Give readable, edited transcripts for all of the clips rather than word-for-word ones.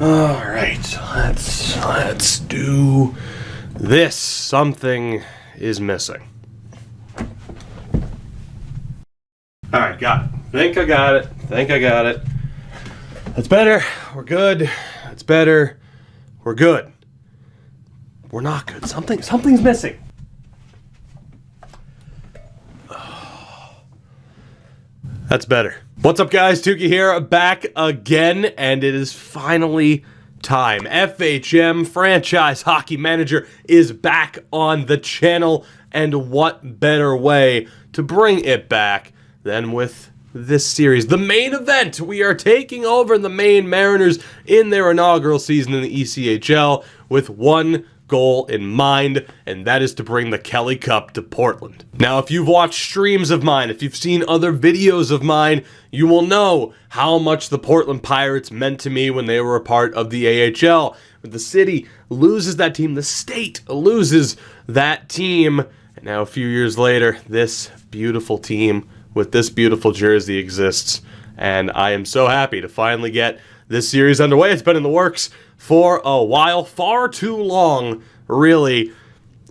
All right, let's do this. Something is missing. All right, got it. Think I got it. That's better. We're good. That's better. We're good. We're not good. Something's missing. That's better. What's up, guys? Tukey here, back again, and it is finally time. FHM Franchise Hockey Manager is back on the channel, and what better way to bring it back than with this series. The main event, we are taking over the Maine Mariners in their inaugural season in the ECHL with one goal in mind, and that is to bring the Kelly Cup to Portland. Now, if you've watched streams of mine, if you've seen other videos of mine, you will know how much the Portland Pirates meant to me when they were a part of the AHL. When the city loses that team, the state loses that team, and now a few years later, this beautiful team with this beautiful jersey exists, and I am so happy to finally get this series underway. It's been in the works for a while, far too long, really.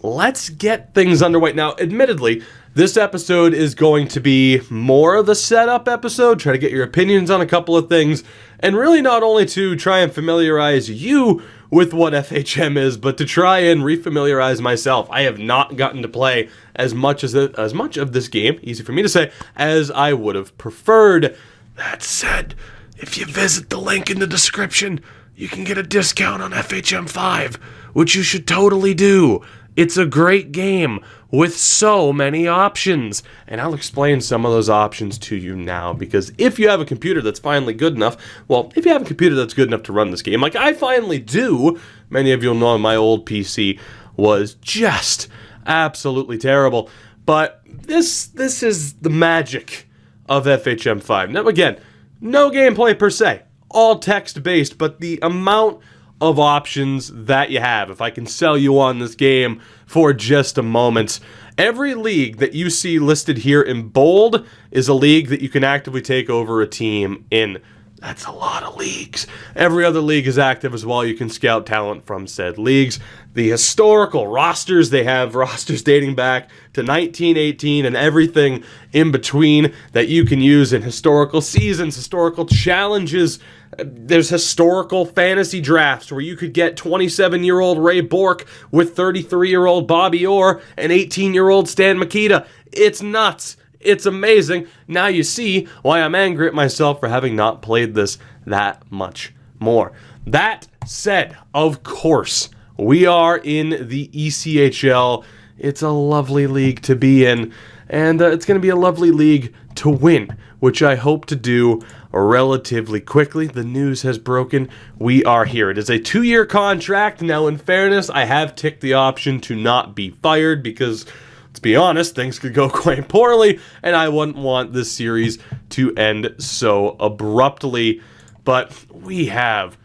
Let's get things underway. Now, admittedly, this episode is going to be more of a setup episode, try to get your opinions on a couple of things, and really not only to try and familiarize you with what FHM is, but to try and refamiliarize myself. I have not gotten to play as much of this game, easy for me to say, as I would have preferred. That said, if you visit the link in the description, you can get a discount on FHM5, which you should totally do. It's a great game with so many options, and I'll explain some of those options to you now, because if you have a computer that's finally good enough, well, if you have a computer that's good enough to run this game, like I finally do, many of you will know my old PC was just absolutely terrible, but this is the magic of FHM5. Now, again, no gameplay per se, all text-based, but the amount of options that you have, if I can sell you on this game for just a moment. Every league that you see listed here in bold is a league that you can actively take over a team in. That's a lot of leagues. Every other league is active as well. You can scout talent from said leagues. The historical rosters, they have rosters dating back to 1918 and everything in between that you can use in historical seasons, historical challenges. There's historical fantasy drafts where you could get 27-year-old Ray Bourque with 33-year-old Bobby Orr and 18-year-old Stan Mikita. It's nuts. It's amazing. Now you see why I'm angry at myself for having not played this that much more. That said, of course, we are in the ECHL. It's a lovely league to be in, and it's going to be a lovely league to win, which I hope to do relatively quickly. The news has broken. We are here. It is a 2-year contract. Now, in fairness, I have ticked the option to not be fired because, let's be honest, things could go quite poorly, and I wouldn't want this series to end so abruptly. But we have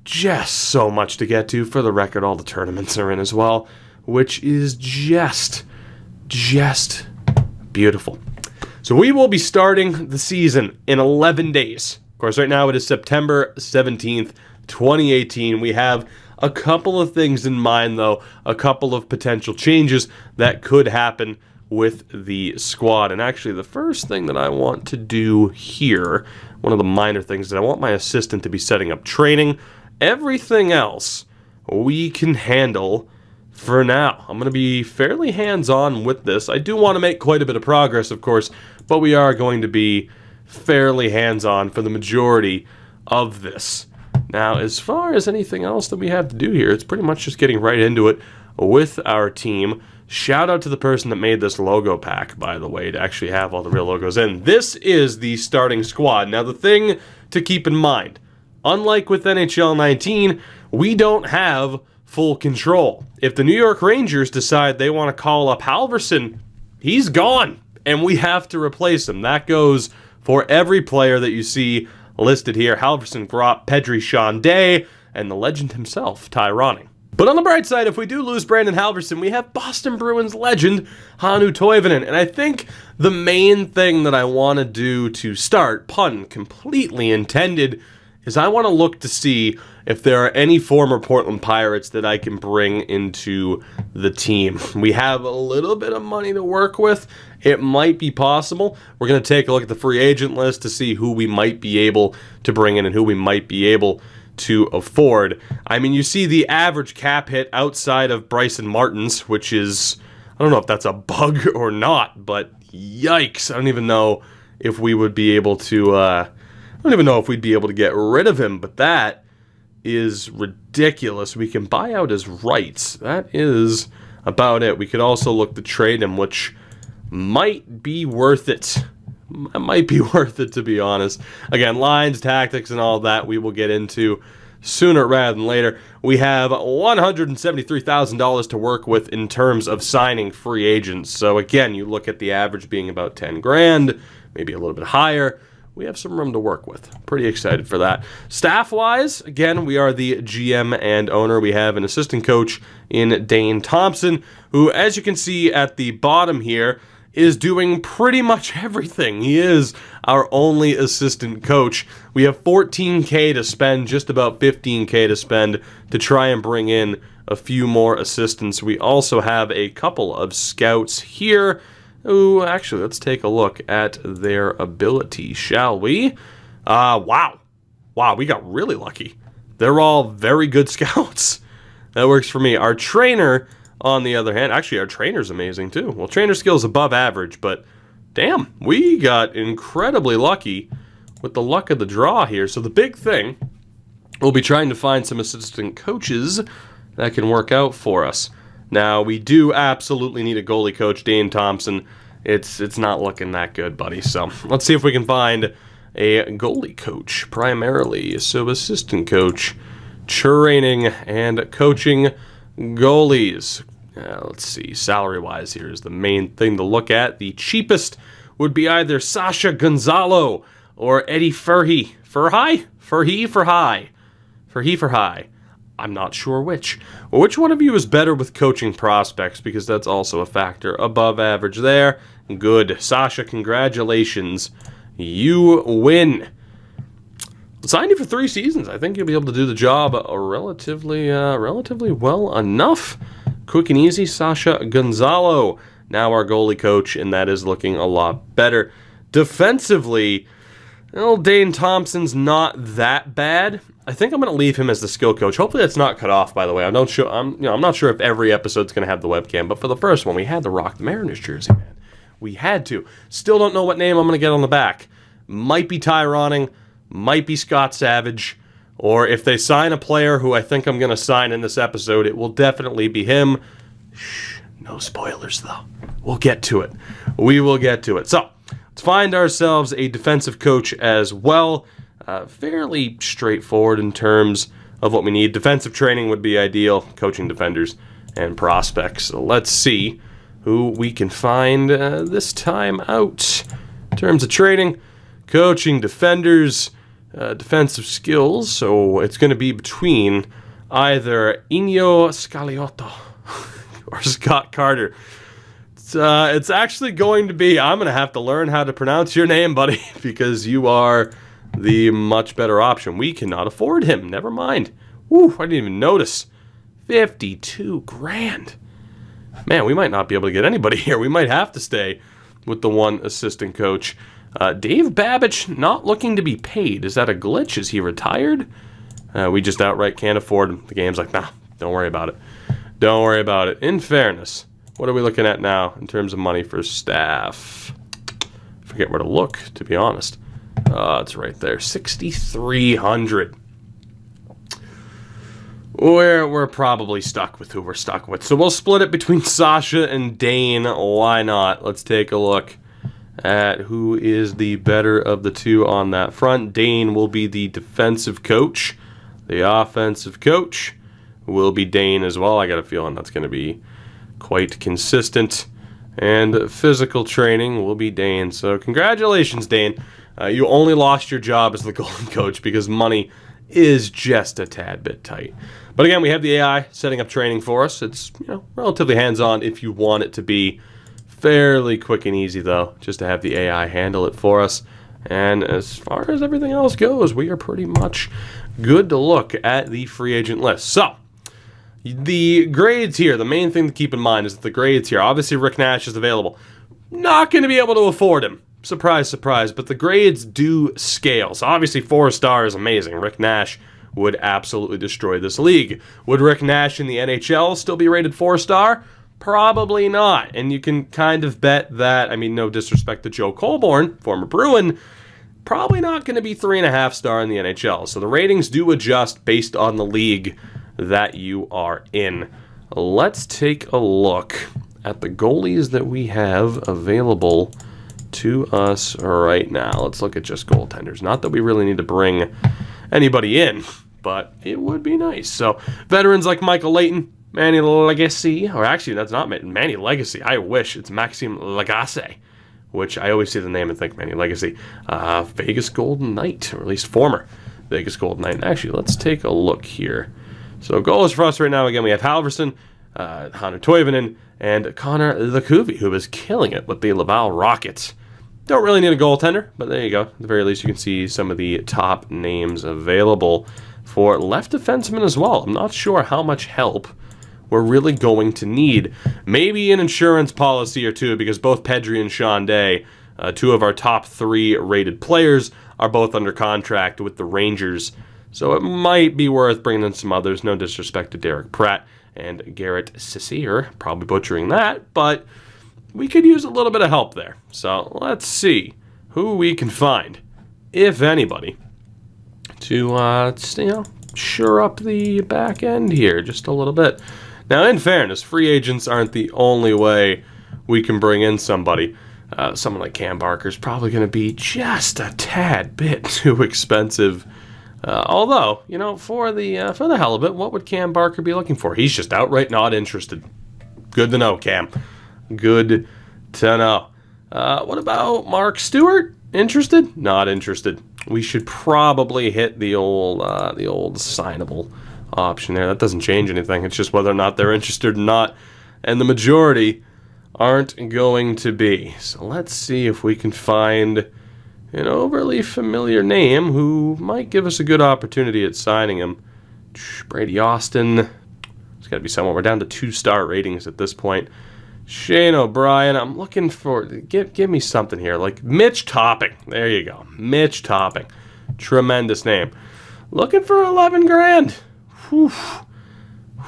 just so much to get to. For the record, all the tournaments are in as well, which is just beautiful. So we will be starting the season in 11 days. Of course, right now it is September 17th, 2018. We have a couple of things in mind, though, a couple of potential changes that could happen with the squad. And actually, the first thing that I want to do here, one of the minor things, is I want my assistant to be setting up training. Everything else we can handle for now. I'm going to be fairly hands-on with this. I do want to make quite a bit of progress, of course, but we are going to be fairly hands-on for the majority of this. Now, as far as anything else that we have to do here, it's pretty much just getting right into it with our team. Shout out to the person that made this logo pack, by the way, to actually have all the real logos in. This is the starting squad. Now, the thing to keep in mind, unlike with NHL 19, we don't have full control. If the New York Rangers decide they want to call up Halverson, he's gone, and we have to replace him. That goes for every player that you see listed here. Halverson, Gropp, Pedri, Sean Day, and the legend himself, Ty Ronning. But on the bright side, if we do lose Brandon Halverson, we have Boston Bruins legend Hannu Toivonen. And I think the main thing that I want to do to start, pun completely intended, is I want to look to see if there are any former Portland Pirates that I can bring into the team. We have a little bit of money to work with. It might be possible. We're going to take a look at the free agent list to see who we might be able to bring in and who we might be able to afford. I mean, you see the average cap hit outside of Bryson Martin's, which is, I don't know if that's a bug or not, but yikes. I don't even know if we would be able to, I don't even know if we'd be able to get rid of him, but that is ridiculous. We can buy out his rights. That is about it. We could also look to trade him, which might be worth it. It might be worth it, to be honest. Again, lines, tactics, and all that we will get into sooner rather than later. We have $173,000 to work with in terms of signing free agents. So again, you look at the average being about 10 grand, maybe a little bit higher. We have some room to work with. Pretty excited for that. Staff-wise, again, we are the GM and owner. We have an assistant coach in Dane Thompson, who, as you can see at the bottom here, is doing pretty much everything. He is our only assistant coach. We have $14K to spend, just about $15K to spend to try and bring in a few more assistants. We also have a couple of scouts here. Ooh, actually, let's take a look at their ability, shall we? Wow, we got really lucky. They're all very good scouts. That works for me. Our trainer, on the other hand, actually, our trainer's amazing, too. Well, trainer skill's above average, but damn, we got incredibly lucky with the luck of the draw here. So the big thing, we'll be trying to find some assistant coaches that can work out for us. Now, we do absolutely need a goalie coach, Dane Thompson. It's not looking that good, buddy. So let's see if we can find a goalie coach primarily. So assistant coach, training and coaching goalies. Let's see, salary-wise here is the main thing to look at. The cheapest would be either Sasha Gonzalo or Eddie Furhey. Furhey? I'm not sure which. Well, which one of you is better with coaching prospects? Because that's also a factor. Above average there. Good. Sasha, congratulations. You win. Signed you for 3 seasons. I think you'll be able to do the job relatively well enough. Quick and easy. Sasha Gonzalo, now our goalie coach, and that is looking a lot better. Defensively, well, Dane Thompson's not that bad. I think I'm going to leave him as the skill coach. Hopefully that's not cut off, by the way. I'm not sure if every episode's going to have the webcam, but for the first one, we had to rock the Mariners jersey, man. We had to. Still don't know what name I'm going to get on the back. Might be Ty Ronning, might be Scott Savage, or if they sign a player who I think I'm going to sign in this episode, it will definitely be him. Shh, no spoilers, though. We'll get to it. We will get to it. So, let's find ourselves a defensive coach as well. Fairly straightforward in terms of what we need. Defensive training would be ideal. Coaching defenders and prospects. So let's see who we can find this time out. In terms of training, coaching defenders, defensive skills. So it's going to be between either Ino Scaliotto or Scott Carter. It's actually going to be, I'm going to have to learn how to pronounce your name, buddy, because you are the much better option. We cannot afford him. Never mind. Woo, I didn't even notice. 52 grand. Man, we might not be able to get anybody here. We might have to stay with the one assistant coach. Dave Babbage not looking to be paid. Is that a glitch? Is he retired? We just outright can't afford him. The game's like, nah, don't worry about it. Don't worry about it. In fairness, what are we looking at now in terms of money for staff? Forget where to look, to be honest. It's right there, $6,300. We're probably stuck with who we're stuck with. So we'll split it between Sasha and Dane. Why not? Let's take a look at who is the better of the two on that front. Dane will be the defensive coach. The offensive coach will be Dane as well. I got a feeling that's going to be quite consistent. And physical training will be Dane. So congratulations, Dane. You only lost your job as the goalie coach because money is just a tad bit tight. But again, we have the AI setting up training for us. It's relatively hands-on if you want it to be. Fairly quick and easy, though, just to have the AI handle it for us. And as far as everything else goes, we are pretty much good to look at the free agent list. So, the grades here, the main thing to keep in mind is that the grades here, obviously Rick Nash is available. Not going to be able to afford him. Surprise, surprise, but the grades do scale. So obviously 4-star is amazing. Rick Nash would absolutely destroy this league. Would Rick Nash in the NHL still be rated 4-star? Probably not. And you can kind of bet that, I mean, no disrespect to Joe Colborne, former Bruin, probably not going to be 3.5-star in the NHL. So the ratings do adjust based on the league that you are in. Let's take a look at the goalies that we have available to us right now. Let's look at just goaltenders. Not that we really need to bring anybody in, but it would be nice. So veterans like Michael Layton, Manny Legacy, or actually that's not Manny Legacy. I wish it's Maxime Lagacé, which I always say the name and think Manny Legacy. Vegas Golden Knight, or at least former Vegas Golden Knight. Actually, let's take a look here. So goals for us right now, again, we have Halverson, Hunter Toivonen, and Connor Lecuvie, who is killing it with the Laval Rockets. Don't really need a goaltender, but there you go. At the very least, you can see some of the top names available for left defensemen as well. I'm not sure how much help we're really going to need. Maybe an insurance policy or two, because both Pedri and Sean Day, two of our top 3 rated players, are both under contract with the Rangers. So it might be worth bringing in some others. No disrespect to Derek Pratt and Garrett Cecere, probably butchering that, but we could use a little bit of help there. So let's see who we can find, if anybody, to shore up the back end here just a little bit. Now, in fairness, free agents aren't the only way we can bring in somebody. Someone like Cam Barker is probably going to be just a tad bit too expensive. Although, for the hell of it, what would Cam Barker be looking for? He's just outright not interested. Good to know, Cam. Good to know. What about Mark Stewart? Interested? Not interested. We should probably hit the old signable option there. That doesn't change anything. It's just whether or not they're interested or not. And the majority aren't going to be. So let's see if we can find an overly familiar name who might give us a good opportunity at signing him. Brady Austin. It's got to be someone. We're down to 2-star ratings at this point. Shane O'Brien. I'm looking for... Give me something here. Like Mitch Topping. There you go. Mitch Topping. Tremendous name. Looking for 11 grand. Whew.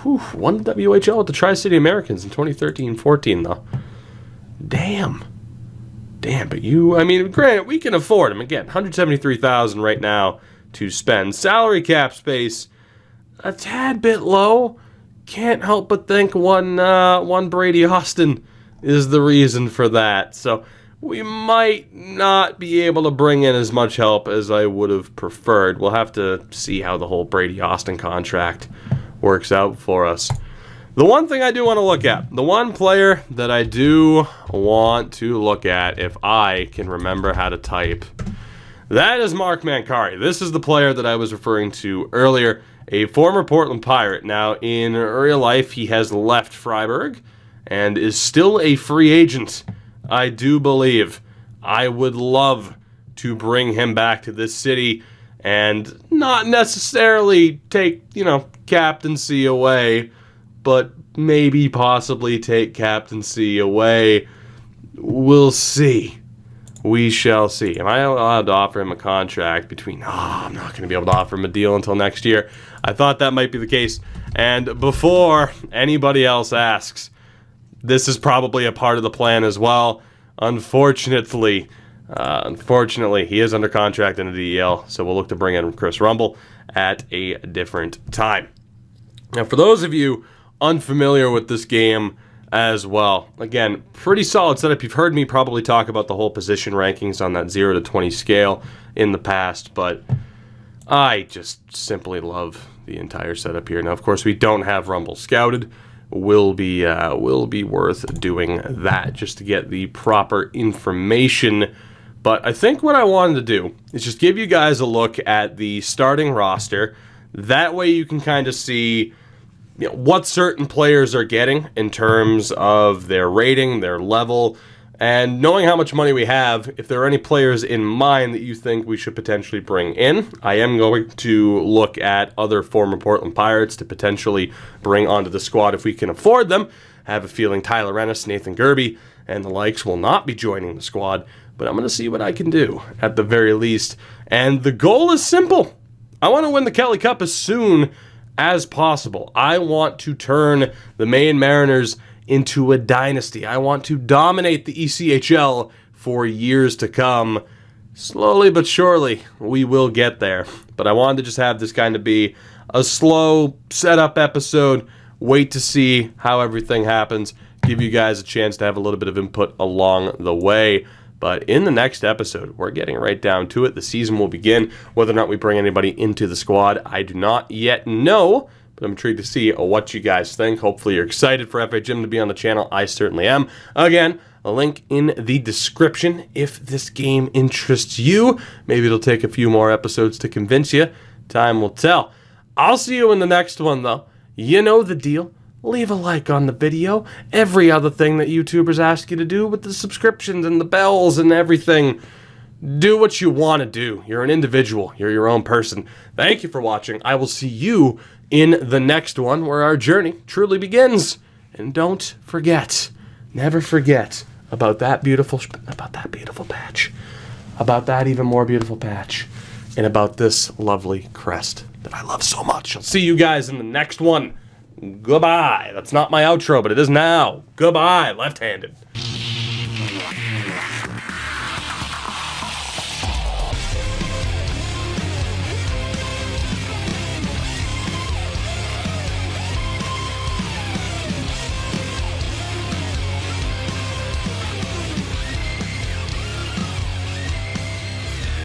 Won the WHL with the Tri-City Americans in 2013-14, though. Damn, but granted, we can afford him. Again, $173,000 right now to spend. Salary cap space, a tad bit low. Can't help but think one Brady Austin is the reason for that. So we might not be able to bring in as much help as I would have preferred. We'll have to see how the whole Brady Austin contract works out for us. The one thing I do want to look at, the one player that I do want to look at, if I can remember how to type, that is Mark Mancari. This is the player that I was referring to earlier, a former Portland Pirate. Now, in real life, he has left Freiburg and is still a free agent, I do believe. I would love to bring him back to this city and not necessarily take, captaincy away, but maybe possibly take captaincy away. We'll see. We shall see. Am I allowed to offer him a contract between... I'm not going to be able to offer him a deal until next year. I thought that might be the case. And before anybody else asks, this is probably a part of the plan as well. Unfortunately, he is under contract in the DEL, so we'll look to bring in Chris Rumble at a different time. Now, for those of you unfamiliar with this game as well, again, pretty solid setup. You've heard me probably talk about the whole position rankings on that 0 to 20 scale in the past, but I just simply love the entire setup here. Now, of course, we don't have Rumble scouted. Will be worth doing that just to get the proper information. But I think what I wanted to do is just give you guys a look at the starting roster. That way you can kind of see what certain players are getting in terms of their rating, their level, And knowing how much money we have, if there are any players in mind that you think we should potentially bring in, I am going to look at other former Portland Pirates to potentially bring onto the squad if we can afford them. I have a feeling Tyler Ennis, Nathan Gerbe, and the likes will not be joining the squad, but I'm going to see what I can do at the very least. And the goal is simple. I want to win the Kelly Cup as soon as possible. I want to turn the Maine Mariners into a dynasty. I want to dominate the ECHL for years to come. Slowly but surely, we will get there. But I wanted to just have this kind of be a slow setup episode, wait to see how everything happens, give you guys a chance to have a little bit of input along the way. But in the next episode, we're getting right down to it. The season will begin. Whether or not we bring anybody into the squad, I do not yet know. But I'm intrigued to see what you guys think. Hopefully you're excited for FHM to be on the channel. I certainly am. Again, a link in the description if this game interests you. Maybe it'll take a few more episodes to convince you. Time will tell. I'll see you in the next one, though. You know the deal. Leave a like on the video. Every other thing that YouTubers ask you to do with the subscriptions and the bells and everything. Do what you want to do. You're an individual. You're your own person. Thank you for watching. I will see you in the next one where our journey truly begins. And don't forget, never forget about that beautiful patch, about that even more beautiful patch, and about this lovely crest that I love so much. I'll see you guys in the next one. Goodbye. That's not my outro, but it is now. Goodbye, left-handed.